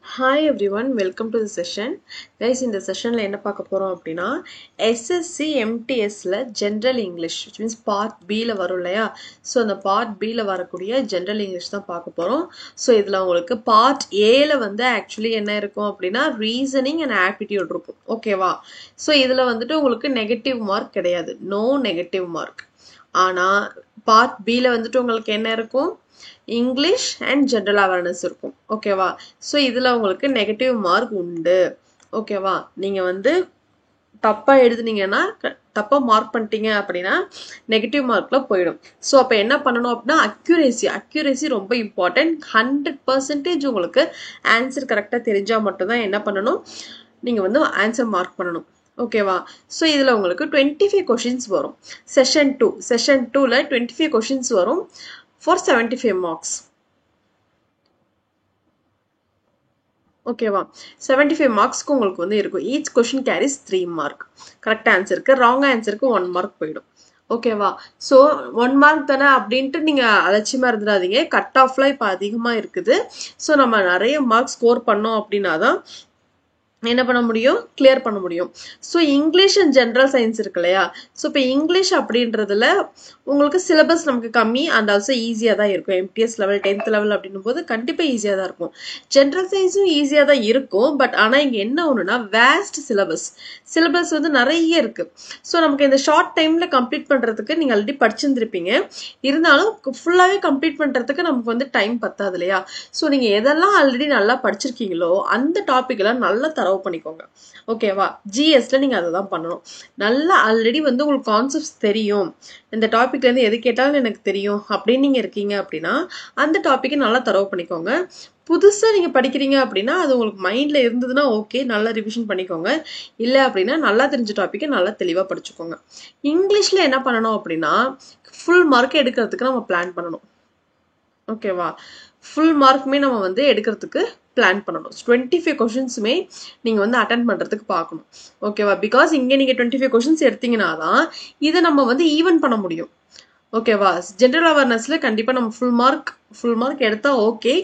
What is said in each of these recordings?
Hi everyone, welcome to the session. Guys, in the session la enna paaka porom appadina SSC MTS la General English, which means part B la varum illaya. So அந்த part B la varakuriya General English தான் paaka porom. So idhula ungalku part A la வந்து actually enna irukum appadina reasoning and aptitude irukum. Okay va? So idhula vandittu ungalku negative mark kedaiyadhu. No negative mark. ஆனா part B la vandittu ungalku enna irukum? English and general awareness இருக்கும் ஓகேவா so இதுல உங்களுக்கு negative mark உண்டு ஓகேவா நீங்க வந்து தப்பா எழுதுனீங்கன்னா தப்பா மார்க் பண்ணிட்டீங்க அப்படினா நெகட்டிவ் மார்க்ல போய்டும் சோ அப்ப என்ன பண்ணனும் அப்படினா அக்யூரசி ரொம்ப இம்பார்ட்டன்ட் 100% உங்களுக்கு ஆன்சர் கரெக்ட்டா தெரிஞ்சா மட்டும் தான் என்ன பண்ணனும் நீங்க வந்து ஆன்சர் மார்க் பண்ணனும் ஓகேவா சோ இதுல உங்களுக்கு 25 क्वेश्चंस வரும் செஷன் 2 ல 25 क्वेश्चंस வரும் for 75 marks. Okay va 75 marks ku ungalku vandu irukum each question carries 3 mark correct answer ku wrong answer ku 1 mark poidum okay va so 1 mark thana அப்படினு நீங்க அலட்சியமா இருந்துடாதீங்க கட் ஆஃப்ல இப்ப அதிகமா இருக்குது சோ நம்ம நிறைய மார்க் ஸ்கோர் பண்ணோம் அப்படினா தான் என்ன பண்ண முடியும் கிளியர் பண்ண முடியும் so English and general science இருக்குலையா சோ இப்போ இங்கிலீஷ் அப்படின்றதுல உங்களுக்கு சிலபஸ் நமக்கு கம்மி and also ஈஸியா தான் இருக்கும் MTS லெவல் 10th லெவல் அப்படினும்போது கண்டிப்பா ஈஸியா தான் இருக்கும் ஜெனரல் சயின்ஸும் ஈஸியா தான் இருக்கும் பட் ஆனா இங்க என்ன ஒண்ணுனா வாஸ்ட் சிலபஸ் வந்து நிறைய இருக்கு சோ நமக்கு இந்த ஷார்ட் டைம்ல கம்ப்ளீட் பண்றதுக்கு நீங்க ஆல்ரெடி படிச்சிருந்திருப்பீங்க இருந்தாலும் ஃபுல்லாவே கம்ப்ளீட் பண்றதுக்கு நமக்கு வந்து டைம் பத்தாது இல்லையா சோ நீங்க எதெல்லாம் ஆல்ரெடி நல்லா படிச்சிருக்கீங்களோ அந்த டாபிக் எல்லாம் நல்லா தரவு பண்ணிக்கோங்க ஓகேவா ஜிஎஸ்ல நீங்க அததான் பண்ணணும் நல்லா ஆல்ரெடி வந்து உங்களுக்கு கான்செப்ட்ஸ் தெரியும் இந்த டாபிக்ல இருந்து எது கேட்டாலும் எனக்கு தெரியும் அப்படின்னு நீங்க இருக்கீங்க அப்படின்னா அந்த டாபிக்கை நல்லா தரவு பண்ணிக்கோங்க புதுசா நீங்க படிக்கிறீங்க அப்படின்னா அது உங்களுக்கு மைண்ட்ல இருந்ததுன்னா ஓகே நல்லா ரிவிஷன் பண்ணிக்கோங்க இல்ல அப்படின்னா நல்லா தெரிஞ்ச டாபிக்கை நல்லா தெளிவா படிச்சுக்கோங்க இங்கிலீஷ்ல என்ன பண்ணணும் அப்படின்னா ஃபுல் மார்க் எடுக்கிறதுக்கு நம்ம பிளான் பண்ணணும் ஓகேவா ஃபுல் மார்க்குமே நம்ம வந்து எடுக்கிறதுக்கு பிளான் பண்ணணும் 25 क्वेश्चंसமே நீங்க வந்து அட்டெண்ட் பண்றதுக்கு பார்க்கணும் ஓகேவா பிகாஸ் இங்க நீங்க 25 क्वेश्चंस எடுத்தீங்கனா தான் இத நம்ம வந்து ஈவன் பண்ண முடியும் ஓகேவா ஜெனரல் அவேர்னஸ்ல கண்டிப்பா நம்ம ஃபுல் மார்க் எடுத்தா ஓகே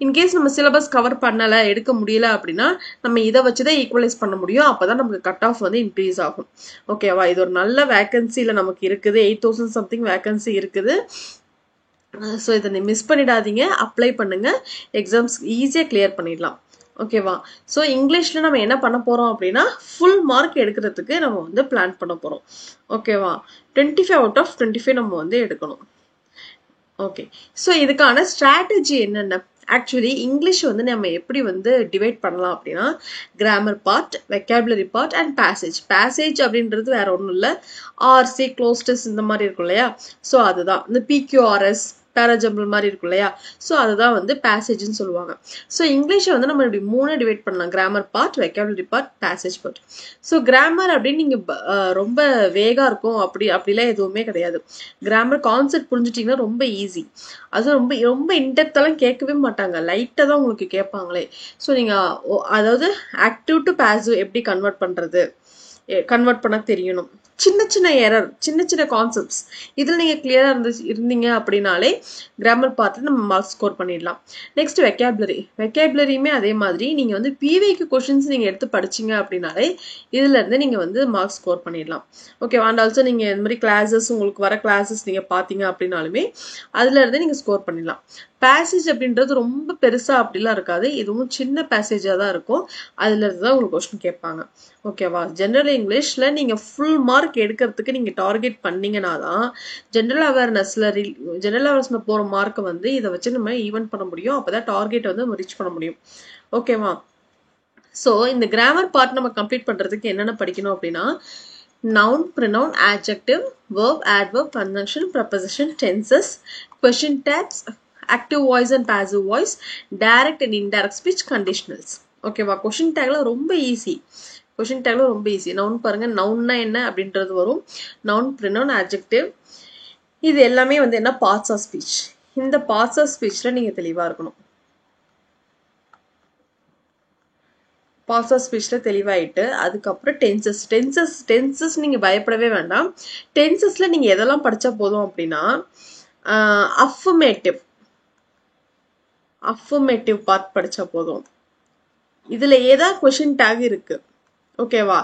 இன் கேஸ் நம்ம சிலபஸ் கவர் பண்ணல எடுக்க முடியல அப்படினா நம்ம இத வச்சு தான் ஈக்குவலைஸ் பண்ண முடியும் அப்பதான் நமக்கு கட் ஆஃப் வந்து இன்கிரீஸ் ஆகும் ஓகேவா இது ஒரு நல்ல வேகன்சில நமக்கு இருக்குது 8000 சம்திங் வேகன்சி இருக்குது சோ இத நீ மிஸ் பண்ணிடாதீங்க அப்ளை பண்ணுங்க எக்ஸாம்ஸ் ஈஸியா கிளியர் பண்ணிடலாம் ஓகேவா சோ இங்கிலீஷ்ல நம்ம என்ன பண்ண போறோம் அப்படினா ஃபுல் மார்க் எடுக்கிறதுக்கு நம்ம வந்து பிளான் பண்ண போறோம் ஓகேவா 25 out of 25 நம்ம வந்து எடுக்கணும் ஓகே சோ இதுக்கான ஸ்ட்ராட்டஜி என்னென்ன ஆக்சுவலி இங்கிலீஷ் வந்து நம்ம எப்படி வந்து டிவைட் பண்ணலாம் அப்படினா grammar part vocabulary part and passage அப்படின்றது வேற ஒண்ணும் இல்ல ஆர்சி க்ளோஸ்டஸ் இந்த மாதிரி இருக்கும் இல்லையா சோ அதுதான் இந்த PQRS பேராஜம்பிள் மாதிரி இருக்கும் இல்லையா சோ அதுதான் வந்து பேசேஜ்னு சொல்லுவாங்க சோ இங்கிலீஷை வந்து நம்ம இப்படி மூணா டிவைட் பண்ணலாம் grammar part vocabulary part passage part so grammar அப்படின்னு நீங்க ரொம்ப வேகா இருக்கும் அப்படிலாம் எதுவுமே கிடையாது கிராமர் கான்செப்ட் புரிஞ்சுட்டீங்கன்னா ரொம்ப ஈஸி அது ரொம்ப ரொம்ப இன்டெப்த்லாம் கேட்கவே மாட்டாங்க லைட்டா தான் உங்களுக்கு கேட்பாங்களே சோ நீங்க அதாவது ஆக்டிவ் டு பாசிவ் எப்படி கன்வெர்ட் பண்ண தெரியணும் சின்ன எரர் சின்ன கான்செப்ட்ஸ் இதுல நீங்க கிளியரா இருந்தீங்க அப்படினாலே கிராமர் பார்ட்ல நம்ம மார்க் ஸ்கோர் பண்ணிடலாம் நெக்ஸ்ட் வெக்காபுலரியுமே அதே மாதிரி நீங்க வந்து பிவிக்கு क्वेश्चंस நீங்க எடுத்து படிச்சீங்க அப்படினாலே இதுல இருந்து நீங்க வந்து மார்க் ஸ்கோர் பண்ணிடலாம் ஓகே அண்ட் ஆல்சோ நீங்க இந்த மாதிரி கிளாसेस உங்களுக்கு வர கிளாसेस நீங்க பாத்தீங்க அப்படினாலுமே அதுல இருந்து நீங்க ஸ்கோர் பண்ணிடலாம் பேசேஜ் அப்படின்றது ரொம்ப பெருசா அப்படிலாம் இருக்காது இதுவும் சின்ன பேசேஜா தான் இருக்கும் அதுல இருந்து தான் உங்களுக்கு क्वेश्चन கேட்பாங்க ஓகேவா ஜெனரல் இங்கிலீஷ்ல நீங்க ஃபுல் மார்க் எடுக்கிறதுக்கு நீங்க டார்கெட் பண்ணீங்கனா தான் ஜெனரல் அவேர்னஸ்ல போற மார்க் வந்து இத வச்சு நம்ம ஈவன் பண்ண முடியும் அப்பதான் டார்கெட் வந்து நம்ம ரீச் பண்ண முடியும் ஓகேவா சோ இந்த கிராமர் பார்ட் நம்ம கம்ப்ளீட் பண்றதுக்கு என்னென்ன படிக்கணும் அப்படினா noun pronoun adjective verb adverb conjunction preposition tenses question tags active voice and passive voice direct and indirect speech conditionals ஓகேவா question tagல ரொம்ப ஈஸி noun பாருங்க nounனா என்ன அப்படின்றது வரும் noun pronoun adjective இது எல்லாமே வந்து என்ன parts of speech இந்த parts of speechல நீங்க தெளிவா இருக்கணும் parts of speechல தெளிவாயிட்டு அதுக்கு அப்புறம் tenses நீங்க பயப்படவே வேண்டாம் tensesல நீங்க எதெல்லாம் படிச்சா போதும் அப்படினா affirmative part படிச்சா போதும் இதுல ஏதாவது கொஸ்டின் டேக் இருக்கு. ஓகேவா?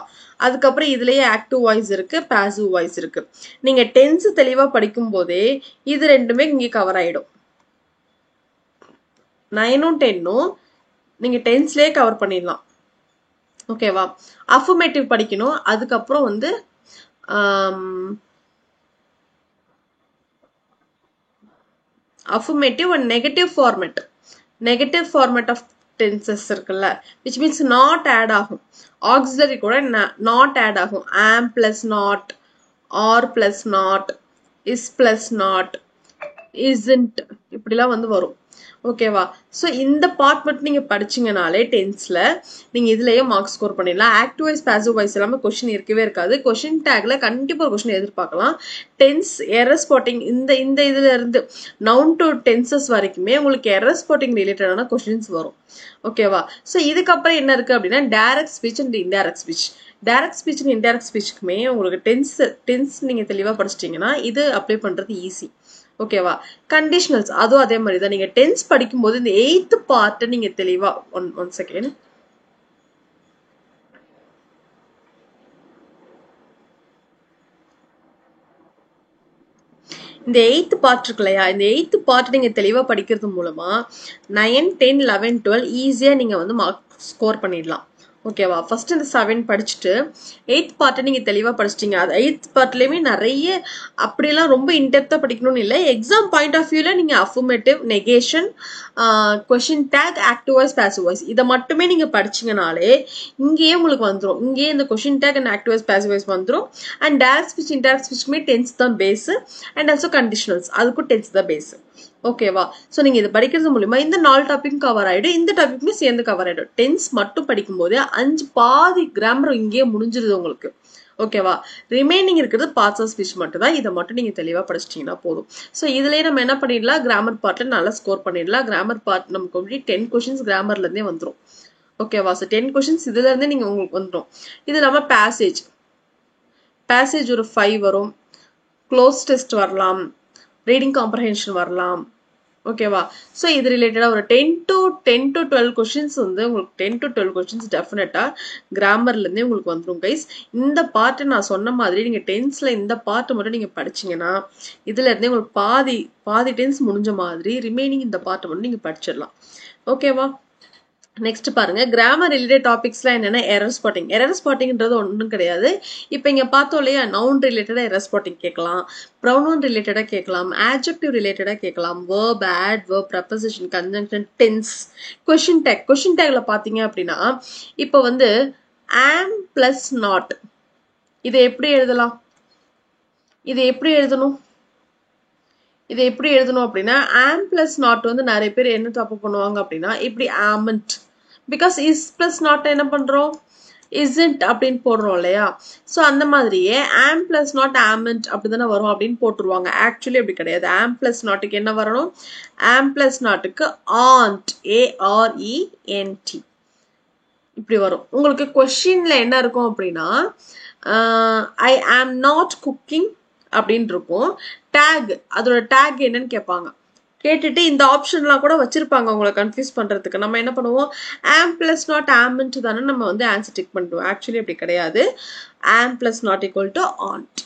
அதுக்கப்புறம் இதுலயே ஆக்டிவ் வாய்ஸ் இருக்கு, பாசிவ் வாய்ஸ் இருக்கு. நீங்க டென்ஸ் தெளிவா படிக்கும் போதே இது ரெண்டுமே இங்க கவர் ஆயிடும். 9ம் 10ம் நீங்க டென்ஸ்லயே கவர் பண்ணிடலாம். ஓகேவா? அஃபர்மேட்டிவ் படிக்கணும். அதுக்கப்புறம் வந்து affirmative and negative format of tenses இருக்குல்ல, which means not add ஆகும். auxiliary கூட not add ஆகும். am plus not, or plus not, is plus not, isn't, இப்படிலாம் வந்து வரும். ஓகேவா? ஸோ இந்த பார்ட் மட்டும் நீங்க படிச்சீங்கனாலே டென்ஸ்ல நீங்க இதுலயே மார்க் ஸ்கோர் பண்ணிடலாம். ஆக்டிவ் வாய்ஸ் பாசிவ் வாய்ஸ் எல்லாமே கொஸ்டின் இருக்கவே இருக்காது. கொஸ்டின் டேக்ல கண்டிப்பா ஒரு கொஸ்டின் எதிர்பார்க்கலாம். டென்ஸ் எரர் ஸ்பாட்டிங் இந்த இதுல இருந்து நவுன் டு டென்சஸ் வரைக்குமே உங்களுக்கு எரர் ஸ்பாட்டிங் ரிலேட்டடான கொஸ்டின்ஸ் வரும். ஓகேவா? ஸோ இதுக்கப்புறம் என்ன இருக்கு அப்படின்னா direct speech and indirect speech. Direct speech and indirect ஸ்பீச்சுக்குமே உங்களுக்கு டென்ஸ் நீங்க தெளிவா படிச்சிட்டீங்கன்னா இது அப்ளை பண்றது ஈஸி. ஓகேவா? கண்டிஷனல்ஸ் அதுவும் அதே மாதிரி தான். நீங்க டென்ஸ் படிக்கும்போது இந்த 8th பார்ட் நீங்க தெளிவா ஒன் செகண்ட், இந்த 8th பார்ட் இருக்கு இல்லையா, இந்த 8th பார்ட் நீங்க தெளிவா படிக்கிறது மூலமா 9, 10, 11, 12 ஈஸியா நீங்க வந்து மார்க் ஸ்கோர் பண்ணிடலாம். ஓகேவா? ஃபர்ஸ்ட் இந்த 7 படிச்சுட்டு 8th பார்ட்டை நீங்க தெளிவா படிச்சிட்டீங்க. அது 8th பார்ட்லயுமே நிறைய அப்படியெல்லாம் ரொம்ப இன்டெப்தா படிக்கணும்னு இல்லை. எக்ஸாம் பாயிண்ட் ஆஃப் வியூல நீங்க affirmative, negation, question tag, active voice, passive voice இதை மட்டுமே நீங்க படிச்சீங்கனாலே இங்கேயே உங்களுக்கு வந்துடும். இங்கேயே இந்த question tag and active voice, passive voice வந்துடும். அண்ட் டைரக்ட் ஸ்பீச், இன்டைரக்ட் ஸ்பீச்சுமே டென்ஸ் தான் பேஸ். அண்ட் ஆல்சோ கண்டிஷனல்ஸ் அதுக்கும் டென்ஸ் தான் பேஸ். ஓகேவா? ஸோ நீங்க இது படிக்கிறது மூலியமா இந்த 4 டாபிக் கவர் ஆயிடும். இந்த டாபிக்குமே சேர்ந்து கவர் ஆயிடும். டென்ஸ் மட்டும் படிக்கும் போது 5 பாதி கிராமர் இங்கேயே முடிஞ்சிருது உங்களுக்கு. ஓகேவா? ரிமைனிங் இருக்கிறது பார்ட்ஸ் ஆஃப் ஸ்பீச் மட்டும் தான். இதை மட்டும் நீங்க தெளிவா படிச்சிட்டீங்கன்னா போதும். ஸோ இதுலயே நம்ம என்ன பண்ணிடலாம், கிராமர் பார்ட்ல நல்லா ஸ்கோர் பண்ணிடலாம். கிராமர் பார்ட் நமக்கு 10 கொஸ்டின்ஸ் கிராமர்ல இருந்தே வந்துடும். ஓகேவா? ஸோ 10 கொஸ்டின்ஸ் இதுல இருந்தே நீங்க உங்களுக்கு வந்துடும். இது இல்லாம பேசேஜ் ஒரு 5 வரும். க்ளோஸ் டெஸ்ட் வரலாம், ரீடிங் காம்ப்ரஹென்ஷன் வரலாம். ஓகேவா? ஸோ இது ரிலேட்டடா ஒரு 10 to 12 கொஸ்டின்ஸ் வந்து உங்களுக்கு 10 to 12 கொஸ்டின்ஸ் டெஃபினட்டா கிராமர்ல இருந்தே உங்களுக்கு வந்துடும் கைஸ். இந்த பார்ட் நான் சொன்ன மாதிரி நீங்க டென்ஸ்ல இந்த பார்ட் மட்டும் நீங்க படிச்சீங்கன்னா இதுல இருந்தே உங்களுக்கு பாதி டென்ஸ் முடிஞ்ச மாதிரி ரிமைனிங் இந்த பார்ட் மட்டும் நீங்க படிச்சிடலாம். ஓகேவா? நெக்ஸ்ட் பாருங்க, கிராமர் ரிலேட்டட் டாபிக்ஸ்லாம் என்னன்னா எரர் ஸ்பாட்டிங். எரர் ஸ்பாட்டிங்ன்றது ஒன்றும் கிடையாது. இப்போ இங்க பார்த்தோம் இல்லையா, நவுன் ரிலேட்டடா எரர் ஸ்பாட்டிங் கேட்கலாம், ப்ரொனவுன் ரிலேட்டடா கேட்கலாம், ஆட்ஜெக்டிவ் ரிலேட்டடா கேட்கலாம், வேர்ப், ஆட்வெர்ப், ப்ரெபோசிஷன், கன்ஜங்ஷன், டென்ஸ், கொஸ்டின் டேக்ல பாத்தீங்க அப்படின்னா இப்போ வந்து am plus not இதை எப்படி எழுதலாம், இதை எப்படி எழுதணும் அப்படின்னா am plus not வந்து நிறைய பேர் என்ன தப்பு பண்ணுவாங்க அப்படின்னா இப்படி amn't, because is plus not என்ன பண்றோம், isn't அப்படின்னு போடுறோம் இல்லையா. ஸோ அந்த மாதிரியே am plus not amn't அப்படிதானே வரும் அப்படின்னு போட்டுருவாங்க. ஆக்சுவலி அப்படி கிடையாது. am plus notக்கு என்ன வரணும், am plus notக்கு aren't, ARENT இப்படி வரும். உங்களுக்கு கொஸ்டின்ல என்ன இருக்கும் அப்படின்னா I am not cooking அப்படின்னு இருக்கும். டேக், அதோட டேக் என்னன்னு கேட்பாங்க. கேட்டுட்டு இந்த ஆப்ஷன்லாம் கூட வச்சிருப்பாங்க உங்களை கன்ஃபியூஸ் பண்றதுக்கு. நம்ம என்ன பண்ணுவோம், am plus not amn't தானே நம்ம வந்து ஆன்சர் டிக் பண்ணுவோம். ஆக்சுவலி அப்படி கிடையாது. am plus not equal to aren't.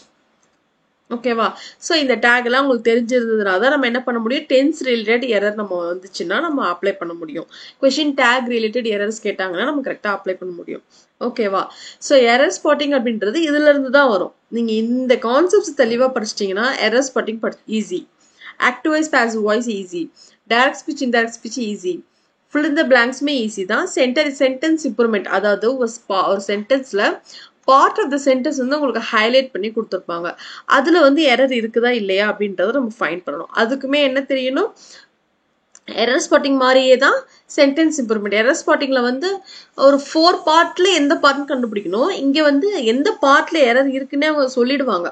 ஓகேவா? ஸோ இந்த டேக் எல்லாம் உங்களுக்கு தெரிஞ்சிருந்ததுனால தான் நம்ம என்ன பண்ண முடியும், டென்ஸ் ரிலேட்டட் எரர் நம்ம வந்துச்சுன்னா நம்ம அப்ளை பண்ண முடியும். கொஸ்டின் டேக் ரிலேட்டட் எரர்ஸ் கேட்டாங்கன்னா நம்ம கரெக்டாக அப்ளை பண்ண முடியும். ஓகேவா? ஸோ எரர் ஸ்பாட்டிங் அப்படின்றது இதுல இருந்து தான் வரும். நீங்க இந்த கான்செப்ட்ஸ் தெளிவா படிச்சிட்டீங்கன்னா error spotting easy, active voice passive voice easy, direct speech indirect speech easy, fill இந்த பிளாங்க்ஸ்மே ஈஸி தான். சென்டென்ஸ் இம்ப்ரூவ்மெண்ட், அதாவது ஒரு சென்டென்ஸ்ல பார்ட் ஆஃப் த சென்டென்ஸ் வந்து உங்களுக்கு ஹைலைட் பண்ணி கொடுத்துருப்பாங்க. அதுல வந்து எரர் இருக்குதா இல்லையா அப்படின்றத நம்ம ஃபைண்ட் பண்ணணும். அதுக்குமே என்ன தெரியணும், எரர் ஸ்பாட்டிங் மாதிரியே தான் சென்டென்ஸ் இம்ப்ரூவ்மெண்ட். எரர் ஸ்பாட்டிங்ல வந்து ஒரு 4 பார்ட்ல எந்த பார்ட்னு கண்டுபிடிக்கணும். இங்க வந்து எந்த பார்ட்ல எரர் இருக்குன்னே அவங்க சொல்லிடுவாங்க,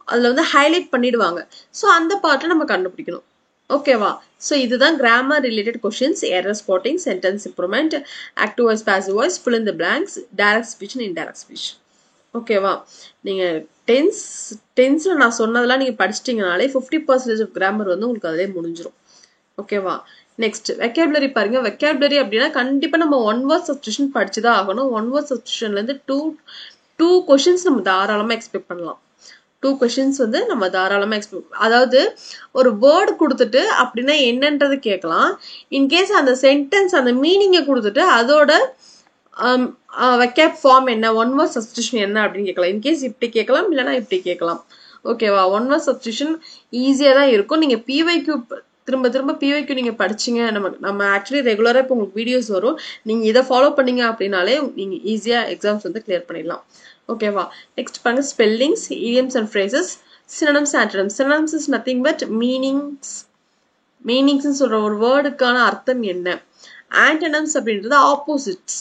அதுல வந்து ஹைலைட் பண்ணிடுவாங்க. ஸோ அந்த பார்ட்ல நம்ம கண்டுபிடிக்கணும். ஓகேவா? ஸோ இதுதான் grammar related questions, error spotting, sentence improvement, active voice passive voice, fill in the blanks, direct speech and indirect speech. ஓகேவா? நீங்க டென்ஸ்ல நான் சொன்னதெல்லாம் நீங்க படிச்சிட்டீங்கனாலே 50% ஆஃப் கிராமர் வந்து உங்களுக்கு அதிலே முடிஞ்சிடும். ஓகேவா? நெக்ஸ்ட் வெக்காபுலரி பாருங்க. வெக்காபுலரி அப்படின்னா கண்டிப்பா நம்ம ஒன் வேர்ட் சப்ஸ்டியூஷன் படிச்சுதான் ஆகணும். ஒன் வேர்ட் சப்ஸ்டியூஷன்ல இருந்து டூ கொஸ்டின்ஸ் நம்ம தாராளமா எக்ஸ்பெக்ட் பண்ணலாம். 2 கொஸ்டின்ஸ் வந்து நம்ம தாராளமா எக்ஸ்பெக்ட், அதாவது ஒரு வேர்டு கொடுத்துட்டு அப்படின்னா என்னன்றது கேட்கலாம். இன்கேஸ் அந்த சென்டென்ஸ் அந்த மீனிங்கை கொடுத்துட்டு அதோட வெக்காப் ஃபார்ம் என்ன, ஒன் வேர்ட் சப்ஸ்டியூஷன் என்ன அப்படின்னு கேட்கலாம். இன்கேஸ் இப்படி கேட்கலாம், இல்லைன்னா இப்படி கேட்கலாம். ஓகேவா? ஒன் வேர்ட் சப்ஸ்டியூஷன் ஈஸியா தான் இருக்கும். நீங்க பிவைக்யூ திரும்ப திரும்ப பிவைக்யூ நீங்க படிச்சீங்க, நம்ம ஆக்சுவலி ரெகுலரா இப்போ உங்களுக்கு வீடியோஸ் வரும், நீங்க இதை ஃபாலோ பண்ணீங்க அப்படின்னாலே நீங்க ஈஸியா எக்ஸாம்ஸ் வந்து கிளியர் பண்ணிடலாம். ஓகேவா? நெக்ஸ்ட் பாருங்க, spellings, idioms and phrases, synonyms, antonyms. Synonyms is nothing but meanings சொல்ற ஒரு வேர்டுக்கான அர்த்தம் என்ன. ஆன்டனம்ஸ் அப்படின்றது ஆப்போசிட்ஸ்,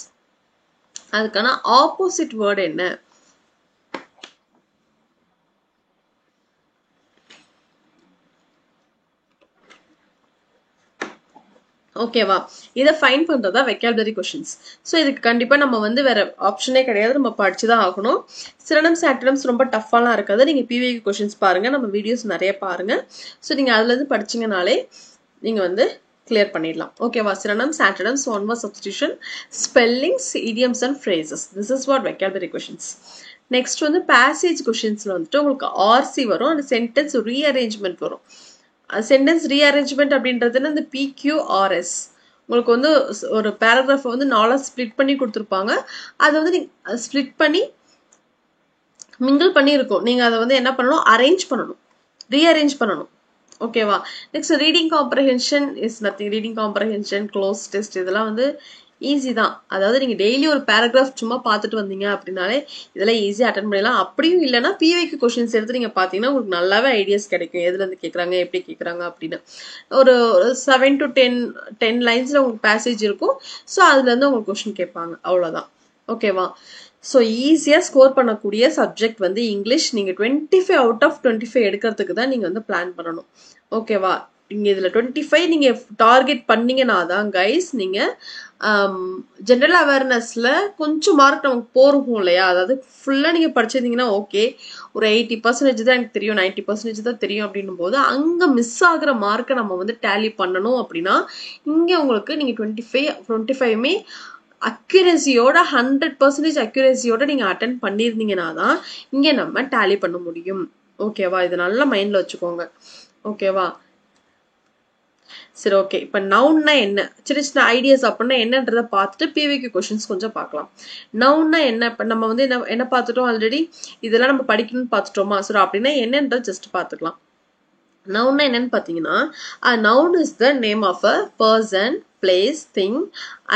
அதுக்கான ஆப்போசிட் வேர்டு என்ன. ஓகேவா? இதை ஃபைன் பண்றதா வெக்காபுலரி கொஸ்டின்ஸ். ஸோ இதுக்கு கண்டிப்பா நம்ம வந்து வேற ஆப்ஷனே கிடையாது, நம்ம படிச்சுதான் ஆகணும். சினோனிம்ஸ் ஆன்டனிம்ஸ் ரொம்ப டஃப்பாலாம் இருக்காது. நீங்க பிவிக்கு கொஸ்டின்ஸ் பாருங்க, நம்ம வீடியோஸ் நிறைய பாருங்க. ஸோ நீங்க அதுல இருந்து படிச்சீங்கனாலே நீங்க வந்து கிளியர் பண்ணிடலாம். ஓகேவா? Synonyms, antonyms, one word substitution, spellings, idioms and phrases. This is what vocabulary questions. Next வந்து பேசேஜ் கொஸ்டின்ஸ்ல வந்துட்டு உங்களுக்கு ஆர்சி வரும், அந்த சென்டென்ஸ் ரீஅரேஞ்ச்மெண்ட் வரும். சென்டென்ஸ் ரீஅரேஞ்ச்மெண்ட் அப்படின்றது இந்த PQRS. உங்களுக்கு வந்து ஒரு பேராகிராஃப் வந்து 4 ஸ்பிளிட் பண்ணி கொடுத்துருப்பாங்க. அதை வந்து நீங்க ஸ்பிளிட் பண்ணி மிங்கிள் பண்ணி இருக்கும். நீங்க அதை வந்து என்ன பண்ணணும், அரேஞ்ச் பண்ணணும், ரீஅரேஞ்ச் பண்ணணும். ஓகேவா? Next reading comprehension is nothing. Reading comprehension, close test இதெல்லாம் வந்து ஈஸி தான். அதாவது நீங்க டெய்லி ஒரு பேராகிராஃப் சும்மா பார்த்துட்டு வந்தீங்க அப்படின்னாலே இதெல்லாம் ஈஸியா அட்டன் பண்ணிடலாம். அப்படியும் இல்லைன்னா பிவைக்கு கொஸ்டின்ஸ் எடுத்து நீங்க பாத்தீங்கன்னா உங்களுக்கு நல்லாவே ஐடியாஸ் கிடைக்கும், எதுல இருந்து கேட்கறாங்க, எப்படி கேட்கறாங்க அப்படின்னு. ஒரு 7 to 10 லைன்ஸ்ல உங்களுக்கு பேசேஜ் இருக்கும். ஸோ அதுல இருந்து உங்களுக்கு கொஸ்டின் கேட்பாங்க, அவ்வளவுதான். ஓகேவா? ஸோ ஈஸியா ஸ்கோர் பண்ணக்கூடிய சப்ஜெக்ட் வந்து இங்கிலீஷ். நீங்க 25 out of 25 எடுக்கிறதுக்கு தான் நீங்க வந்து பிளான் பண்ணணும். ஓகேவா? நீங்க இதுல 25 நீங்க டார்கெட் பண்ணீங்கன்னா தான் கைஸ் நீங்க ஜெனரல் அவேர்னஸ்ல கொஞ்சம் மார்க் நமக்கு போருக்கும் இல்லையா. அதாவது ஃபுல்லா நீங்க படிச்சிருந்தீங்கன்னா ஓகே, ஒரு 80% தான் எனக்கு தெரியும், 90% தான் தெரியும் அப்படின்னும் போது அங்க மிஸ் ஆகுற மார்க்கை நம்ம வந்து டேலி பண்ணணும். அப்படின்னா இங்க உங்களுக்கு நீங்க 25மே அக்யூரசியோட 100% அக்யூரசியோட நீங்க அட்டன் பண்ணிருந்தீங்கன்னா தான் இங்க நம்ம டேலி பண்ண முடியும். ஓகேவா? இது நல்லா மைண்ட்ல வச்சுக்கோங்க. ஓகேவா? சரி, ஓகே. இப்ப நவுன்னா என்ன, சின்ன சின்ன ஐடியாஸ் அப்படின்னா என்னன்றதை பார்த்துட்டு பிவிக்கு கொஸ்டின்ஸ் கொஞ்சம் பார்க்கலாம். நவுன்னா என்ன, இப்ப நம்ம வந்து என்ன பார்த்துட்டோம் ஆல்ரெடி, இதெல்லாம் நம்ம படிக்கணும்னு பார்த்துட்டோமா. சரி, அப்படின்னா என்னன்றது ஜஸ்ட் பார்த்துக்கலாம். நவுன்னா என்னன்னு பாத்தீங்கன்னா, a noun is the name of a person, place, thing,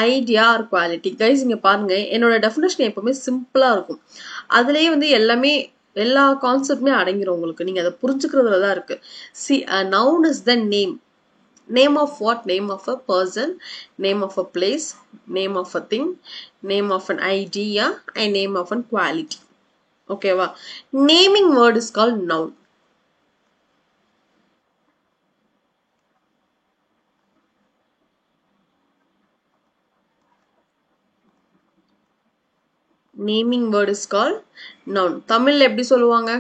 idea or quality. Guys இங்க பாருங்க, என்னோட டெஃபினேஷன் எப்பவுமே சிம்பிளா இருக்கும். அதுலயே வந்து எல்லா கான்செப்டுமே அடங்கிரும் உங்களுக்கு. நீங்க அதை புரிஞ்சுக்கிறதுல தான் இருக்கு. See, a noun is the name. Name of what? Name of a person, name of a place, name of a thing, name of an idea, and name of a quality. ஓகேவா? Naming word is called noun. Naming word is called noun. தமிழ்ல எப்படி சொல்லுவாங்க?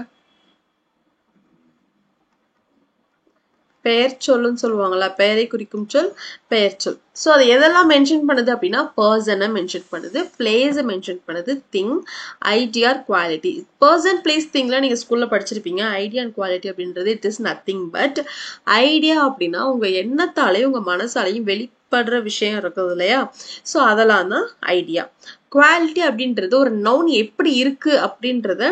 பெயர் சொல்லுன்னு சொல்லுவாங்களா, பெயரை குறிக்கும் சொல் பெயர் சொல். ஸோ அது எதெல்லாம் மென்ஷன் பண்ணுது அப்படின்னா, பர்சனை மென்ஷன் பண்ணுது, பிளேஸை மென்ஷன் பண்ணுது, thing, idea, quality. Person, place, திங்லாம் நீங்க ஸ்கூல்ல படிச்சிருப்பீங்க. ஐடியா அண்ட் குவாலிட்டி அப்படின்றது it is nothing but, idea அப்படின்னா உங்க எண்ணத்தாலையும் உங்க மனசாலையும் வெளிப்படுற விஷயம் இருக்குது இல்லையா. ஸோ அதெல்லாம் தான் ஐடியா. குவாலிட்டி அப்படின்றது ஒரு நவுன் எப்படி இருக்கு அப்படின்றத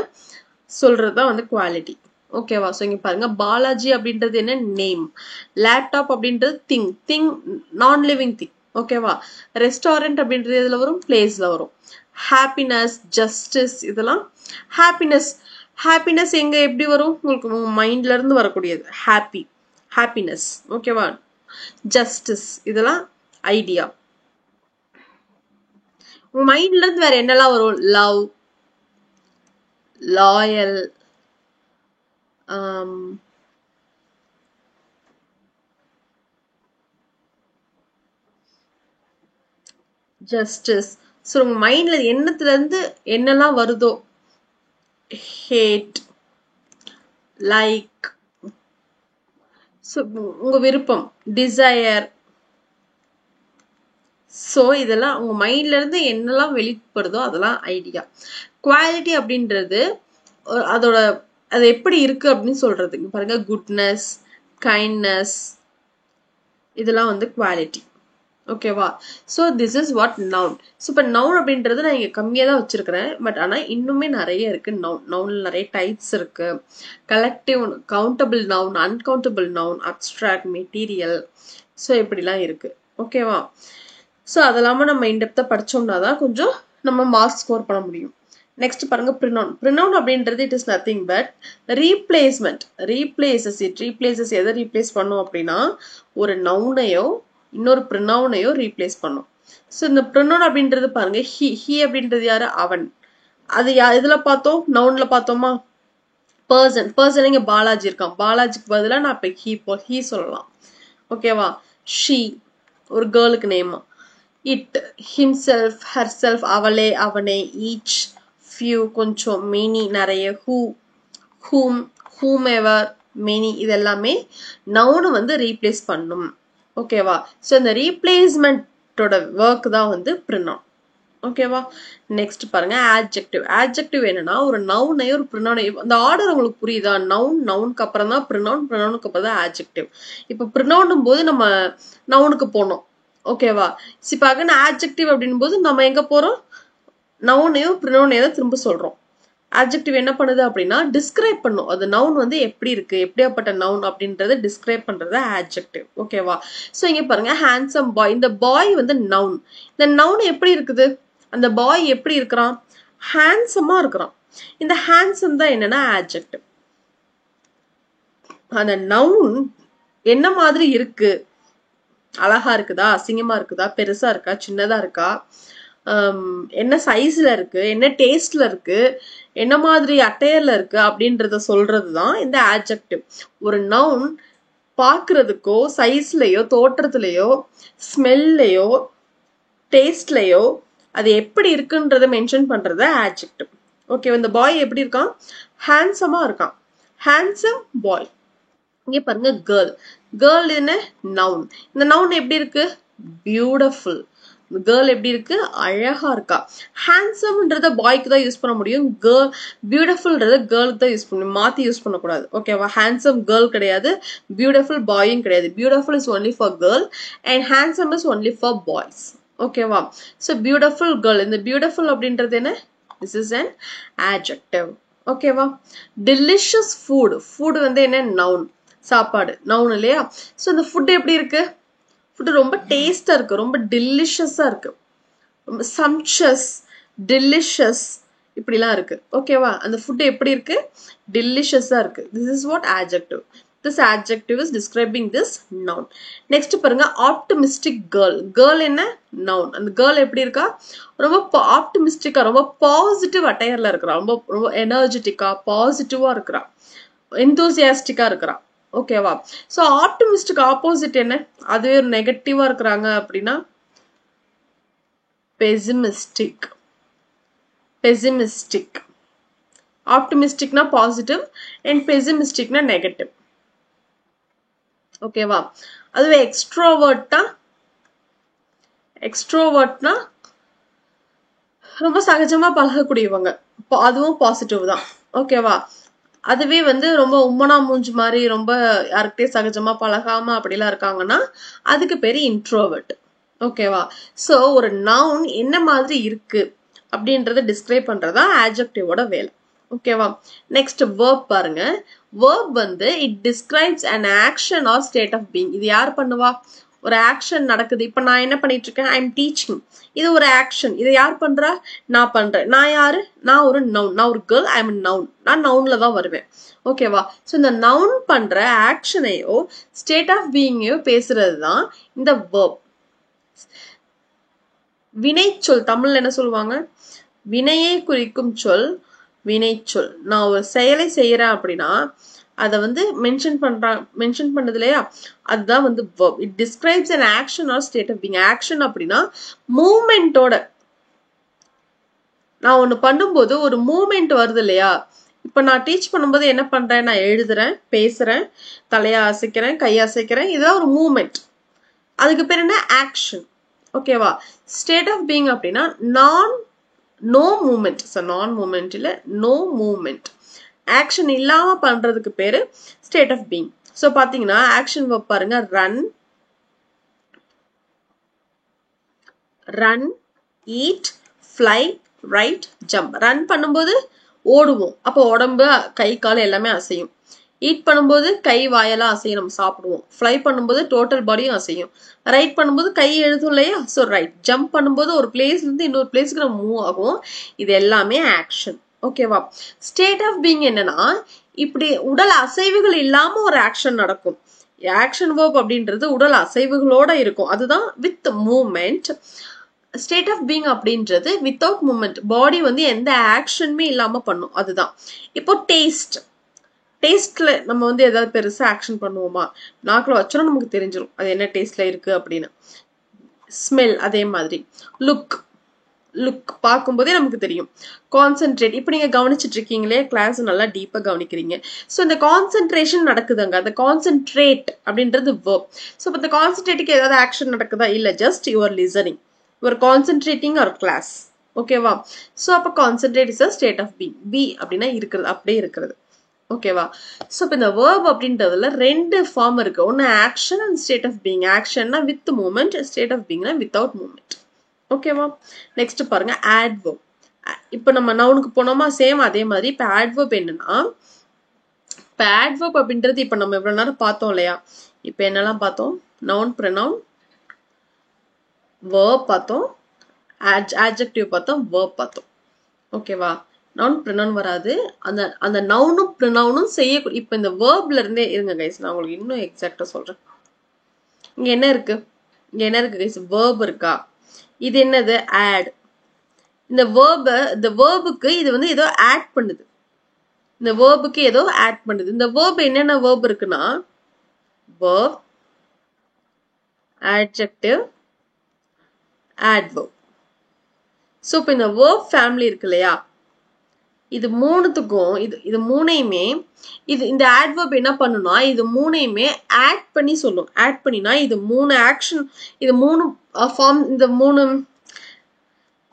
சொல்றதுதான் வந்து குவாலிட்டி. ஓகேவா? ஸோ இங்க பாருங்க, பாலாஜி அப்படின்றது என்ன, நேம். லேப்டாப் அப்படின்றது திங், நான் லிவிங் திங். ஓகேவா? ரெஸ்டாரண்ட் அப்படின்றது இதுல வரும், பிளேஸ்ல வரும். ஹாப்பினஸ், ஜஸ்டிஸ், இதெல்லாம் ஹாப்பினஸ் எங்க எப்படி வரும், உங்களுக்கு மைண்ட்ல இருந்து வரக்கூடியது ஹாப்பினஸ். ஓகேவா? ஜஸ்டிஸ் இதெல்லாம் ஐடியா. உங்க மைண்ட்ல இருந்து வேற என்னெல்லாம் வரும், லவ், லாயல், ஜஸ்டிஸ். ஸோ உங்க மைண்ட்ல எண்ணத்துல இருந்து என்னெல்லாம் வருதோ, ஹேட், லைக், ஸோ உங்க விருப்பம், டிசையர், ஸோ இதெல்லாம் உங்க மைண்ட்ல இருந்து என்னெல்லாம் வெளிப்படுதோ அதெல்லாம் ஐடியா. குவாலிட்டி அப்படின்றது அதோட அது எப்படி இருக்கு அப்படின்னு சொல்றதுக்கு பாருங்க. குட்னஸ், கைண்ட்னஸ், இதெல்லாம் வந்து குவாலிட்டி. ஓகேவா? So this is what noun. So இப்போ நவுன் அப்படின்றது நான் இங்கே கம்மியாக தான் வச்சிருக்கிறேன். பட் ஆனால் இன்னுமே நிறைய இருக்கு. நவுன்ல நிறைய டைப்ஸ் இருக்கு. Collective, countable noun, uncountable noun, abstract, material, so இப்படிலாம் இருக்கு. ஓகேவா? ஸோ அதெல்லாம நம்ம இன்டெப்தா படிச்சோம்னா தான் கொஞ்சம் நம்ம மார்க் ஸ்கோர் பண்ண முடியும். நெக்ஸ்ட் பாருங்க ப்ரினவுன். ப்ரினவுன் அப்படின்றது it is nothing but replacement. Replaces எதை ரீப்ளேஸ் பண்ணும் அப்படின்னா ஒரு நவுனையோ இன்னொரு ப்ரினவுனையோ ரீப்ளேஸ் பண்ணும். ஸோ இந்த ப்ரினவுன் அப்படின்றது பாருங்க ஹி அப்படின்றது யாரு? அவன். அது இதுல பார்த்தோம், நவுன்ல பார்த்தோமா? பர்சன் இங்க பாலாஜி இருக்கான். பாலாஜிக்கு பதிலாக நான் இப்ப ஹி சொல்லலாம். ஓகேவா? ஷீ ஒரு கேர்ளுக்கு நேமா. இட், ஹிம்செல்ஃப், ஹர்செல்ஃப் அவளே அவனே, ஈச், ஃபியூ கொஞ்சம், மெனி நிறைய, ஹூம், ஹூமெவர், மெனி, இது எல்லாமே நவுனை வந்து ரீப்ளேஸ் பண்ணும். ஓகேவா? ஸோ இந்த ரீப்ளேஸ்மெண்டோட ஒர்க் தான் வந்து ப்ரினவுன். ஓகேவா? நெக்ஸ்ட் பாருங்க ஆட்ஜெக்டிவ். ஆட்ஜெக்டிவ் என்னன்னா ஒரு நவுனையோ ஒரு ப்ரினவுனையோ, அந்த ஆர்டர் உங்களுக்கு புரியுதா? நவுனுக்கு அப்புறம் தான் ப்ரினவுன், ப்ரினவுனுக்கு அப்புறம் தான் ஆட்ஜெக்டிவ். இப்போ ப்ரினவுன் போது நம்ம நவுனுக்கு போனோம். ஓகேவா? இப்போ அகன் ஆட்ஜெக்டிவ் அப்படின் போது நம்ம எங்க போறோம்? நவுனையோ ப்ரினவுனையோ திரும்ப சொல்றோம். ஆட்ஜெக்டிவ் என்ன பண்ணுது அப்படின்னா டிஸ்கிரைப் பண்ணும். அது நவுன் வந்து எப்படி இருக்கு, எப்படியாப்பட்ட நவுன் அப்படின்றத டிஸ்கிரைப் பண்றது ஆட்ஜெக்டிவ். ஓகேவா? ஸோ இங்க பாருங்க ஹேண்ட்ஸம் பாய். இந்த பாய் வந்து நவுன். இந்த நவுன் எப்படி இருக்குது? அந்த பாய் எப்படி இருக்கிறான்? ஹேண்ட்ஸமா இருக்கிறான். இந்த ஹேண்ட்ஸம் தான் என்னன்னா ஆட்ஜெக்டிவ். அந்த நவுன் என்ன மாதிரி இருக்கு? அழகா இருக்குதா, அசிங்கமா இருக்குதா, பெருசா இருக்கா, சின்னதா இருக்கா, என்ன சைஸ்ல இருக்கு, என்ன டேஸ்ட்ல இருக்கு, என்ன மாதிரி அட்டையர்ல இருக்கு அப்படின்றத சொல்றதுதான் இந்த ஆட்ஜெக்டிவ். ஒரு நவுன் பாக்குறதுக்கோ சைஸ்லயோ தோற்றத்திலயோ ஸ்மெல்லையோ டேஸ்ட்லயோ அது எப்படி இருக்குன்றத மென்ஷன் பண்றது ஆட்ஜெக்டிவ். ஓகே, இந்த பாய் எப்படி இருக்கான்? ஹேண்ட்ஸமா இருக்கான். Handsome boy. இங்க பாருங்க கேர்ள். கேர்ள் என்ன? நவுன். இந்த நவுன் எப்படி இருக்கு? பியூட்டிஃபுல். கேர்ள் எப்படி இருக்கு? அழகா இருக்கா. ஹேண்ட்ஸம்ன்றத பாய்க்கு தான் யூஸ் பண்ண முடியும். கேர்ள் பியூட்டிஃபுல்ன்றத கேர்ளுக்கு தான் யூஸ் பண்ணணும். மாத்தி யூஸ் பண்ணக்கூடாது. ஓகேவா? ஹேண்ட்ஸம் கேர்ள் கிடையாது, பியூட்டிஃபுல் பாயும் கிடையாது. Beautiful is only for girl and handsome is only for boys. ஓகேவா? So beautiful girl. இந்த பியூட்டிஃபுல் அப்படின்றது என்ன? This is an adjective. ஓகேவா? Delicious food. ஃபுட் வந்து என்ன? நவுன். சாப்பாடு நவுன் இல்லையா? ஸோ இந்த ஃபுட் எப்படி இருக்கு? ஃபுட் ரொம்ப டேஸ்டா இருக்கு, ரொம்ப டெலிஷியஸா இருக்கு, ரொம்ப சம்ஷஸ், டெலிஷியஸ் இப்படிலாம் இருக்கு. ஓகேவா? அந்த ஃபுட் எப்படி இருக்கு? டெலிஷியஸா இருக்கு. This is what adjective. This adjective is describing this noun. Next பாருங்க optimistic girl. Girl என்ன? noun. அந்த girl எப்படி இருக்கா? ரொம்ப ஆப்டிமிஸ்டிக்கா, ரொம்ப பாசிட்டிவ் அட்டையர்ல இருக்கிறா, ரொம்ப ரொம்ப எனர்ஜெட்டிக்கா பாசிட்டிவா இருக்கிறா, எந்தூசியாஸ்டிக்கா இருக்கிறா. ஓகேவா? ஸோ ஆப்டிமிஸ்டிக் ஆப்போசிட் என்ன? அதுவே நெகட்டிவா இருக்கிறாங்க அப்படின்னா பெசிமிஸ்டிக். பெசிமிஸ்டிக். ஆப்டிமிஸ்டிக்னா பாசிட்டிவ் அண்ட் பெசிமிஸ்டிக்னா நெகட்டிவ். ஓகேவா? அதுவே எக்ஸ்ட்ரோவர்ட்னா, எக்ஸ்ட்ரோவர்ட்னா ரொம்ப சகஜமா பழகக்கூடியவங்க, அதுவும் பாசிட்டிவ் தான். ஓகேவா? அதுவே வந்து ரொம்ப உம்மனா மூஞ்சி மாதிரி ரொம்ப யாருக்கிட்டே சகஜமா பழகாம அப்படிலாம் இருக்காங்கன்னா அதுக்கு பேரு இன்ட்ரோவர்ட். ஓகேவா? ஸோ ஒரு நவுன் என்ன மாதிரி இருக்கு அப்படின்றத டிஸ்கிரைப் பண்றதா ஆட்ஜெக்டிவோட வேலை. ஓகேவா? நெக்ஸ்ட் வேர்ப் பாருங்க. வேர்ப் வந்து it describes an action or state of being. இது யார் பண்ணுவா? ஒரு ஆக்ஷன் நடக்குது. இப்ப நான் என்ன பண்ணிட்டு இருக்கேன்? I am teaching. இது ஒரு ஆக்ஷன். இதை யார் பண்றா? நான் பண்றேன். நான் யாரு? நான் ஒரு நவுன். நான் ஒரு கேர்ள். I am noun. நான் நவுன்ல தான் வருவேன். ஓகேவா? ஸோ இந்த நவுன் பண்ற ஆக்ஷனையோ ஸ்டேட் ஆஃப் பீயிங்கையோ பேசுறது தான் இந்த வேர்ப். வினைச்சொல் தமிழ்ல என்ன சொல்லுவாங்க? வினையை குறிக்கும் சொல் வினைச்சொல். நான் ஒரு செயலை செய்யறேன் அப்படின்னா அதை வந்து மென்ஷன் பண்ணது இல்லையா? அதுதான் வந்து verb. It describes an action or state of being. action அப்படின்னா மூமெண்டோட. நான் ஒண்ணு பண்ணும்போது ஒரு மூமெண்ட் வருது இல்லையா? இப்ப நான் டீச் பண்ணும்போது என்ன பண்றேன்? நான் எழுதுறேன், பேசுறேன், தலையை அசைக்கிறேன், கையை அசைக்கிறேன், இதுதான் ஒரு மூமெண்ட். அதுக்கு பேர் என்ன? ஆக்ஷன். ஓகேவா? ஸ்டேட் ஆஃப் பீயிங் அப்படின்னா நோ மூமெண்ட். நான் மூமெண்ட் இல்ல, நோ மூமெண்ட். ஆக்ஷன் இல்லாம பண்றதுக்கு பேரு ஸ்டேட் ஆஃப் பீயிங். சோ பாத்தீங்கன்னா ஆக்ஷன் வெர்ப் பாருங்க, run, eat, fly, right, jump. Run பண்ணும்போது ஓடுவோம், அப்போ உடம்பு கை கால் எல்லாமே அசையும். ஈட் பண்ணும்போது கை வாயெல்லாம் அசையும், நம்ம சாப்பிடுவோம். ஃப்ளை பண்ணும்போது டோட்டல் பாடியும் அசையும். ரைட் பண்ணும்போது கை எழுதும் இல்லையா, ஸோ ரைட். ஜம்ப் பண்ணும்போது ஒரு பிளேஸ்ல இருந்து இன்னொரு பிளேஸ்க்கு நம்ம மூவ் ஆகும். இது எல்லாமே ஆக்ஷன். ஓகேவா? ஸ்டேட் ஆஃப் பீயிங் என்னன்னா, இப்படி உடல் அசைவுகள் இல்லாம ஒரு ஆக்ஷன் நடக்கும். ஆக்ஷன் வேர்ப் அப்படின்றது உடல் அசைவுகளோட இருக்கும், அதுதான் with movement. State of being அப்படின்றது வித்தவுட் மூவ்மெண்ட், பாடி வந்து எந்த ஆக்ஷனுமே இல்லாம பண்ணும், அதுதான். இப்போ டேஸ்ட்ல நம்ம வந்து ஏதாவது பெருசா ஆக்ஷன் பண்ணுவோமா? நாக்குல வச்சோன்னா நமக்கு தெரிஞ்சிடும் அது என்ன டேஸ்ட்ல இருக்கு அப்படின்னு. ஸ்மெல் அதே மாதிரி. லுக் பார்க்கும்போதே நமக்கு தெரியும். கான்சென்ட்ரேட், இப்போ நீங்க கவனிச்சுட்டு இருக்கீங்களே, கிளாஸ் நல்லா டீப்பா கவனிக்கிறீங்க. ஸோ இந்த கான்சென்ட்ரேஷன் நடக்குதுங்க, அந்த கான்சென்ட்ரேட் அப்படின்றது வேர்ப். ஸோ இப்போ இந்த கான்சென்ட்ரேட்டுக்கு ஏதாவது ஆக்ஷன் நடக்குதா? இல்ல, just your listening, your concentrating our class. ஓகேவா? ஸோ அப்போ concentrate is a state of being. Be அப்படின்னா இருக்கிறது, அப்படியே இருக்கிறது. ஓகேவா? ஸோ இப்போ இந்த வேர்ப் அப்படின்றதுல ரெண்டு ஃபார்ம் இருக்கு. ஒன்னு action and state of being. ஆக்ஷன்னா வித் மூவ்மெண்ட், ஸ்டேட் ஆஃப் பீயிங்னா வித்தவுட் மூவ்மெண்ட். ஓகேவா? நெக்ஸ்ட் பாருங்க ஆட்வர்ப். இப்போ நம்ம நவுனுக்கு போனோமா, சேம் அதே மாதிரி. இப்போ ஆட்வர்ப் என்னன்னா, இப்போ ஆட்வர்ப் அப்படின்றது இப்போ நம்ம இவ்வளவு நேரம் பார்த்தோம் இல்லையா? இப்போ என்னெல்லாம் பார்த்தோம்? நவுன், ப்ரொனவுன், வேர்ப் பார்த்தோம், ஆட்ஜெக்டிவ் பார்த்தோம், வேர்ப் பார்த்தோம். ஓகேவா? நவுன் ப்ரொனவுன் வராது. அந்த நவுனும் ப்ரொனவுனும் செய்யக்கூடிய, இப்போ இந்த வேர்ப்ல இருந்தே இருங்க கைஸ், நான் உங்களுக்கு இன்னும் எக்ஸாக்டா சொல்றேன். இங்க என்ன இருக்கு கைஸ்? வேர்ப் இருக்கா? இது என்னது? ஆட். இந்த வேர்புக்கு இது வந்து ஏதோ ஆட் பண்ணுது. இந்த வேர்புக்கு ஏதோ ஆட் பண்ணுது. இந்த வேர்ப் என்னென்ன வேர்ப் இருக்குன்னா, வேர்ப், adjective, adverb. சோ இப்போ இந்த வேர்ப் ஃபேமிலி இருக்கு இல்லையா, இது மூணுத்துக்கும் இது மூணையுமே இந்த adverb என்ன பண்ணுனா, இது மூணையுமே ஆட் பண்ணி சொல்லும். ஆட் பண்ணினா இது மூணு ஆக்ஷன், இது மூணு ஃபார்ம், இந்த மூணு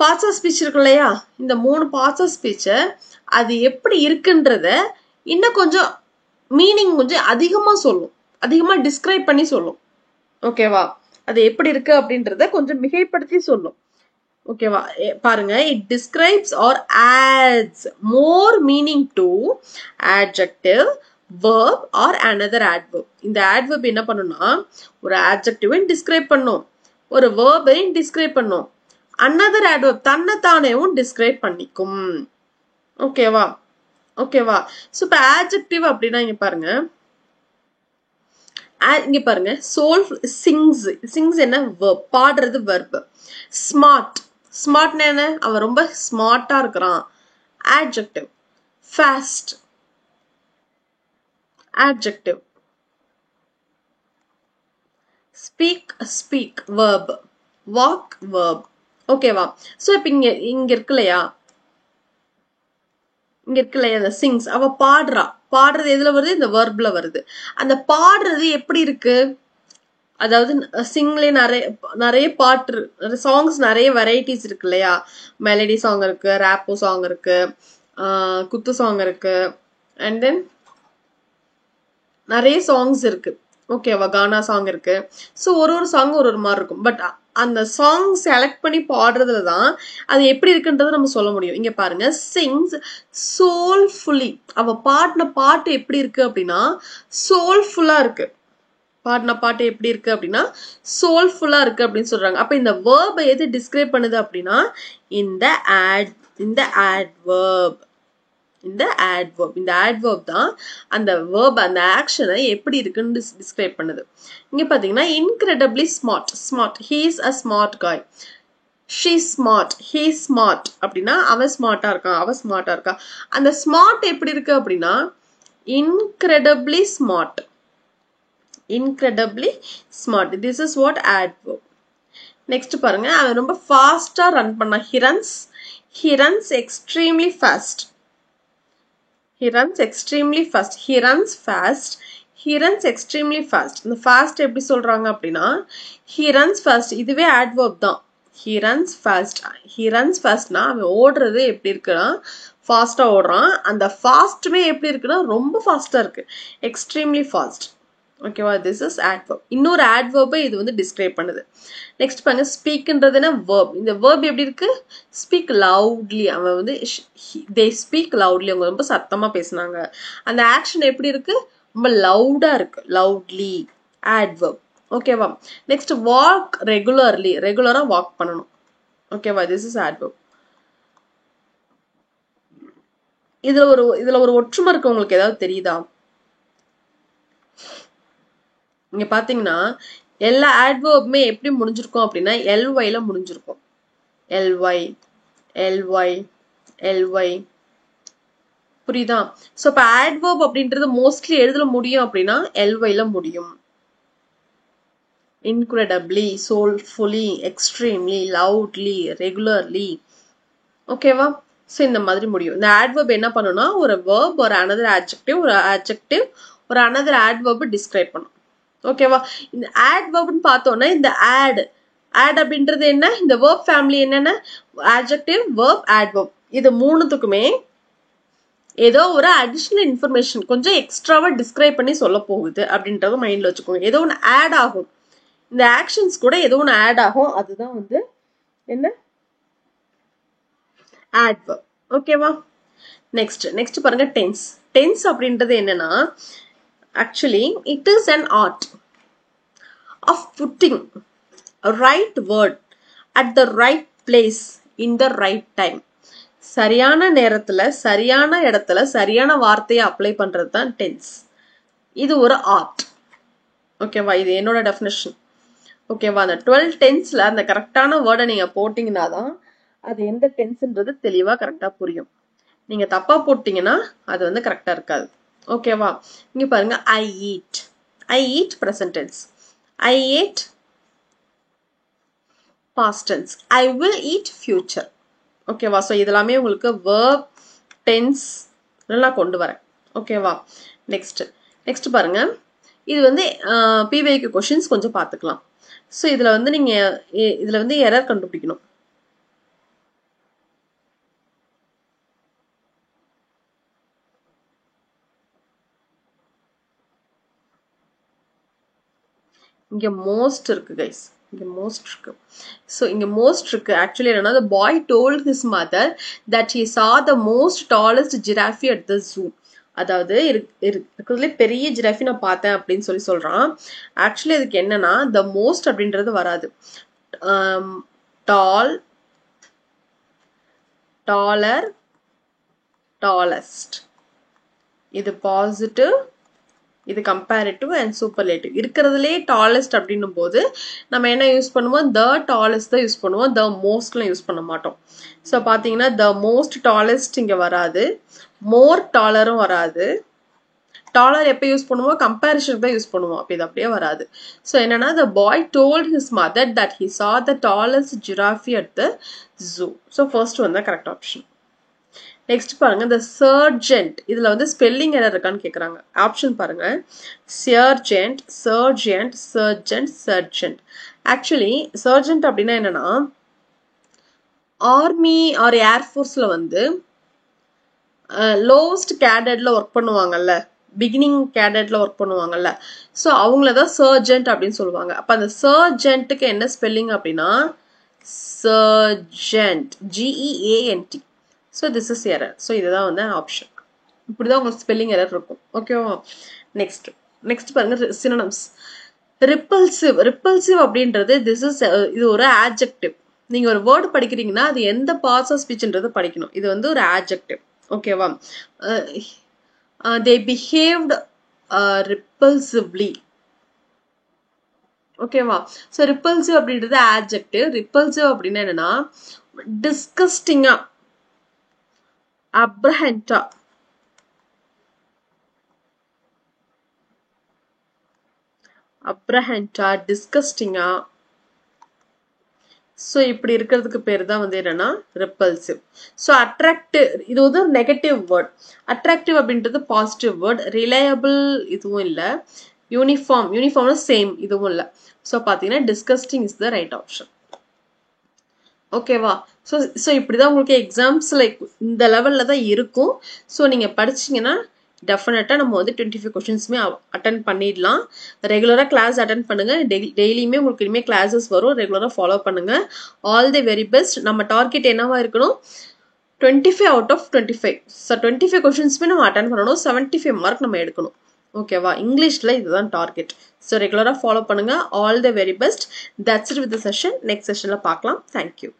பார்ட்ஸ் ஆஃப் ஸ்பீச் இருக்கு இல்லையா, இந்த மூணு பார்ட்ஸ் ஆஃப் ஸ்பீச்ச அது எப்படி இருக்குன்றத இன்னும் கொஞ்சம் மீனிங் கொஞ்சம் அதிகமா சொல்லும், அதிகமா டிஸ்கிரைப் பண்ணி சொல்லும். ஓகேவா? அது எப்படி இருக்கு அப்படின்றத கொஞ்சம் மிகைப்படுத்தி சொல்லும். ஓகேவா? பாருங்க, it describes or adds more meaning to adjective, verb or another adverb. இந்த adverb என்ன பண்ணும்னா, ஒரு adjective டிஸ்கிரைப் பண்ணும், ஒரு verb டிஸ்கிரைப் பண்ணும், another adverb தன்னைத்தானேவும் டிஸ்கிரைப் பண்ணிக்கும். ஓகேவா? ஓகேவா? சோ இப்ப adjective அப்படின்னா இங்க பாருங்க, soul sings என்ன? verb. பாடுறது verb. ஸ்மார்ட்னா என்ன? அவன் ரொம்ப ஸ்மார்ட்டா இருக்கிறான், adjective. fast, adjective. speak verb. walk verb. ஓகேவா? சோ இப்ப இங்க இருக்கு இல்லையா, அந்த சிங்ஸ், அவ பாடுறது எதுல வருது? இந்த வெர்ப்ல வருது. அந்த பாடுறது எப்படி இருக்கு? அதாவது சிங்லே நிறைய பாட்டு, சாங்ஸ் நிறைய வெரைட்டிஸ் இருக்கு இல்லையா? மெலடி சாங் இருக்கு, ராப்போ சாங் இருக்கு, குத்து சாங் இருக்கு, அண்ட் தென் நிறைய சாங்ஸ் இருக்கு. ஓகேவா? கானா சாங் இருக்கு. ஸோ ஒரு சாங் ஒரு மாதிரி இருக்கும். பட் அந்த சாங் செலக்ட் பண்ணி பாடுறதுல தான் அது எப்படி இருக்குன்றத நம்ம சொல்ல முடியும். இங்க பாருங்க, சிங்ஸ் சோல்ஃபுல்லி. அவ பாடின பாட்டு எப்படி இருக்கு அப்படின்னா சோல்ஃபுல்லா இருக்கு. பாடின பாட்டு எப்படி இருக்கு அப்படின்னா சோல்ஃபுல்லா இருக்கு அப்படின்னு சொல்றாங்க. அப்ப இந்த வேர்பை எது டிஸ்கிரைப் பண்ணுது அப்படின்னா இந்த adverb. இந்த adverb தான் அந்த verb, அந்த ஆக்ஷனை எப்படி இருக்குன்னு டிஸ்கிரைப் பண்ணுது. இங்க பாத்தீங்கன்னா incredibly smart. He is a smart guy. She is smart. He is smart. அப்படின்னா அவன் ஸ்மார்ட்டா இருக்கான், அவ ஸ்மார்ட்டா இருக்கா. அந்த ஸ்மார்ட் எப்படி இருக்கு அப்படின்னா incredibly smart. This is what adverb. Next பாருங்க, அவன் ரொம்ப ஃபாஸ்டா ரன் பண்ணான். he runs extremely fast. He runs fast. he runs extremely fast. இந்த fast எப்படி சொல்றாங்க அப்படின்னா he runs fast இதுவே adverb தான். he runs fast. he runs fastனா அவன் ஓடுறது எப்படி இருக்குன்னா ஃபாஸ்டா ஓடுறான். அந்த ஃபாஸ்ட்டுமே எப்படி இருக்குன்னா ரொம்ப ஃபாஸ்டா இருக்கு. extremely fast. ஓகேவா, திஸ் இஸ் adverb. இன்னொரு adverb இது வந்து டிஸ்கிரைப் பண்ணுது. நெக்ஸ்ட் பாருங்க, ஸ்பீக்ன்றது என்ன, verb. இந்த verb எப்படி இருக்கு, ஸ்பீக் லவுட்லி. அவன் வந்து they speak loudly, அவங்க ரொம்ப சத்தமா பேசுனாங்க. அந்த ஆக்ஷன் எப்படி இருக்கு, ரொம்ப லவுடா இருக்கு, லவுட்லி, adverb. ஓகேவா. நெக்ஸ்ட் வாக் ரெகுலர்லி, ரெகுலரா வாக் பண்ணணும். ஓகேவா, திஸ் இஸ் adverb. இதுல ஒரு ஒற்றுமை இருக்கு, உங்களுக்கு ஏதாவது தெரியுதா? இங்க பாத்தீங்கன்னா எல்லா adverbமே எப்படி முடிஞ்சிருக்கும் அப்படின்னா ly ல முடிஞ்சிருக்கும். ly ly ly, புரியுதா? சோ இப்ப adverb அப்படின்றது மோஸ்ட்லி எதுல முடியும் அப்படின்னா ly ல முடியும். incredibly, soulfully, extremely, loudly, regularly. ஓகேவா. சோ இந்த மாதிரி முடியும். இந்த adverb என்ன பண்ணும்னா ஒரு verb, ஒரு another adjective, ஒரு adjective, ஒரு another adverb டிஸ்கிரைப் பண்ணும். ஓகேவா. இந்த adverbன்னு பார்த்தோம்னா இந்த add அப்படின்றது என்ன, இந்த verb family என்னென்ன, adjective, verb, adverb. இது மூணுத்துக்குமே ஏதோ ஒரு அடிஷனல் இன்ஃபர்மேஷன் கொஞ்சம் எக்ஸ்ட்ராவா டிஸ்கிரைப் பண்ணி சொல்ல போகுது அப்படின்றத மைண்ட்ல வச்சுக்கோங்க. ஏதோ ஒன்று ஆட் ஆகும், இந்த ஆக்ஷன்ஸ் கூட ஏதோ ஒன்று ஆட் ஆகும், அதுதான் வந்து என்ன, adverb. ஓகேவா. நெக்ஸ்ட் பாருங்க, டென்ஸ். டென்ஸ் அப்படின்றது என்னன்னா actually it is an art of putting a right word at the right place in the right time. சரியான நேரத்துல சரியான இடத்துல சரியான வார்த்தையை அப்ளை பண்றது தான் டென்ஸ். இது ஒரு ஆர்ட். ஓகேவா, இது என்னோட டெஃபினேஷன். ஓகேவா, அந்த 12 டென்ஸ்ல அந்த கரெக்டான வேர்டை நீங்க போட்டீங்கன்னா தான் அது எந்த டென்ஸ்ன்றது தெளிவா கரெக்டா புரியும். நீங்க தப்பா போட்டீங்கன்னா அது வந்து கரெக்டா இருக்காது. ஓகேவா. இங்க பாருங்க, I eat. I eat present tense. I ate past tense. I will eat future. ஓகேவா. ஸோ இதெல்லாமே உங்களுக்கு verb, tense எல்லாம் கொண்டு வரேன். ஓகேவா. நெக்ஸ்ட் பாருங்க, இது வந்து PYQ கொஸ்டின்ஸ் கொஞ்சம் பார்த்துக்கலாம். ஸோ இதுல வந்து நீங்க இதுல வந்து எரர் கண்டுபிடிக்கணும். இங்க மோஸ்ட் இருக்கு கைஸ், இங்க மோஸ்ட் இருக்கு. ஸோ இங்க மோஸ்ட் இருக்கு. ஆக்சுவலி என்னன்னா, the boy told his mother that he saw the most tallest giraffe at the zoo. அதாவது இருக்கிறதுல பெரிய ஜிராஃபி நான் பார்த்தேன் அப்படின்னு சொல்றான். ஆக்சுவலி இதுக்கு என்னன்னா the most அப்படின்றது வராது. டால், டாலர், டாலஸ்ட். இது பாசிட்டிவ், இது கம்பேரிட்டிவ் அண்ட் சூப்பர்லேட்டிவ். இருக்கிறதுலே டாலஸ்ட் அப்படின்னும் போது நம்ம என்ன யூஸ் பண்ணுவோம், த டாலஸ்ட் தான் யூஸ் பண்ணுவோம், த மோஸ்ட்லாம் யூஸ் பண்ண மாட்டோம். ஸோ பார்த்தீங்கன்னா த மோஸ்ட் டாலஸ்ட் இங்கே வராது, மோர் டாலரும் வராது. டாலர் எப்போ யூஸ் பண்ணுவோம், கம்பேரிஷன் தான் யூஸ் பண்ணுவோம், அப்போ இது அப்படியே வராது. ஸோ என்னன்னா, the boy told his mother that he saw the tallest giraffe at the zoo. So first வந்து கரெக்ட் ஆப்ஷன். நெக்ஸ்ட் பாருங்க, இந்த சர்ஜென்ட். இதுல வந்து ஸ்பெல்லிங் எரர் இருக்கான்னு கேக்குறாங்க. ஆப்ஷன் பாருங்க, sergeant, sergeant, sergeant, sergeant. Actually sergeant அப்படின்னா என்னன்னா, ஆர்மி ஆர் ஏர்ஃபோர்ஸ்ல வந்து லோவஸ்ட் கேடட்ல ஒர்க் பண்ணுவாங்கல்ல, பிகினிங் கேடட்ல ஒர்க் பண்ணுவாங்கல்ல, ஸோ அவங்களதான் சர்ஜென்ட் அப்படின்னு சொல்லுவாங்க. அப்ப அந்த சர்ஜென்ட்டுக்கு என்ன ஸ்பெல்லிங் அப்படின்னா sergeant, GEANT. So this is error. So இதுதான் வந்து ஆப்ஷன். இப்படிதான் உங்களுக்கு ஸ்பெல்லிங் எரர் இருக்கும். ஓகேவா. நெக்ஸ்ட் பாருங்க, சினோனிம்ஸ். ரிப்பல்சிவ். ரிப்பல்சிவ் அப்படின்றது இது ஒரு ஆட்ஜெக்டிவ். நீங்க ஒரு வேர்டு படிக்கிறீங்கன்னா அது எந்த பார்ட்ஸ் ஆஃப் ஸ்பீச்ன்றது படிக்கணும். இது வந்து ஒரு ஆட்ஜெக்டிவ். ஓகேவா. they behaved repulsively. ஓகேவா. ஸோ ரிப்பல்சிவ் அப்படின்றது ஆட்ஜெக்டிவ். ரிப்பல்சிவ் அப்படின்னா என்னன்னா, டிஸ்கஸ்டிங்கா, அப்ரஹெண்டா, டிஸ்கஸ்டிங்கா, ஸோ இப்படி இருக்கிறதுக்கு பேர் தான் வந்து என்னன்னா ரிப்பல்சிவ். ஸோ அட்ராக்டிவ் இது வந்து ஒரு நெகட்டிவ் வேர்ட். அட்ராக்டிவ் அப்படின்றது பாசிட்டிவ் வேர்ட். ரிலையபிள் இதுவும் இல்லை. யூனிஃபார்ம்னா சேம் இதுவும் இல்லை. ஸோ பார்த்தீங்கன்னா disgusting is the right option. ஓகேவா? ஸோ இப்படிதான் உங்களுக்கு எக்ஸாம்ஸ் லைக் இந்த லெவலில் தான் இருக்கும். ஸோ நீங்கள் படிச்சிங்கன்னா டெஃபினட்டாக நம்ம வந்து 25 கொஷின்ஸுமே அட்டன் பண்ணிடலாம். ரெகுலராக கிளாஸ் அட்டன் பண்ணுங்கள். டெய்லியுமே உங்களுக்கு இனிமேல் கிளாஸஸ் வரும். ரெகுலராக ஃபாலோ பண்ணுங்கள். All the very best. நம்ம டார்கெட் என்னவா இருக்கணும்? 25 அவுட் ஆஃப் 25. ஸோ 25 கொஷின்ஸுமே நம்ம அட்டன் பண்ணணும். 75 மார்க் நம்ம எடுக்கணும். ஓகேவா? இங்கிலீஷில் இதுதான் டார்கெட். ஸோ ரெகுலராக ஃபாலோ பண்ணுங்கள். All the very best. That's it with the session. Next செஷனில் பார்க்கலாம். தேங்க்யூ.